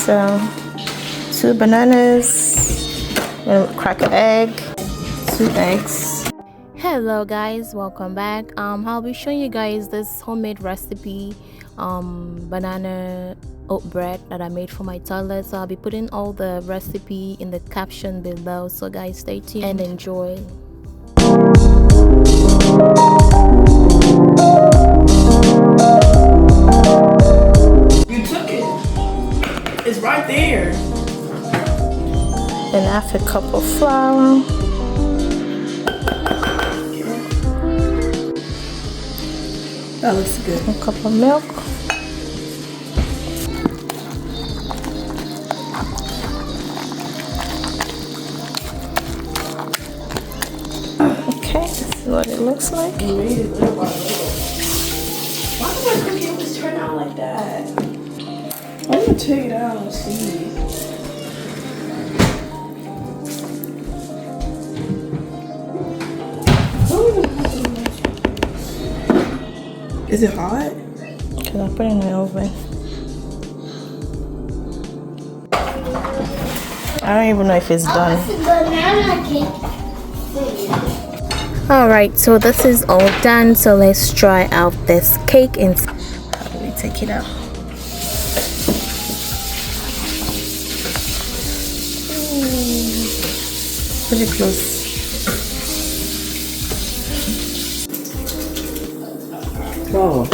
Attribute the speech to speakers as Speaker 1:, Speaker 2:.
Speaker 1: So 2 bananas, crack an egg, 2 eggs. Hello guys, welcome back. I'll be showing you guys this homemade recipe, banana oat bread that I made for my toddler. So I'll be putting all the recipe in the caption below, so guys stay tuned and enjoy.
Speaker 2: You took it. It's right there.
Speaker 1: Then half a cup of flour.
Speaker 2: That looks good.
Speaker 1: A cup of milk. Okay, this is what it looks like.
Speaker 2: You made it little by little. Why does my cookie always turn out like that? I'm gonna take it out and see. Is it hot?
Speaker 1: Because I put it in the oven. I don't even know if it's done.
Speaker 3: Banana cake.
Speaker 1: Alright, so this is all done. So let's try out this cake and how do we take it out? Pretty close.
Speaker 2: Wow.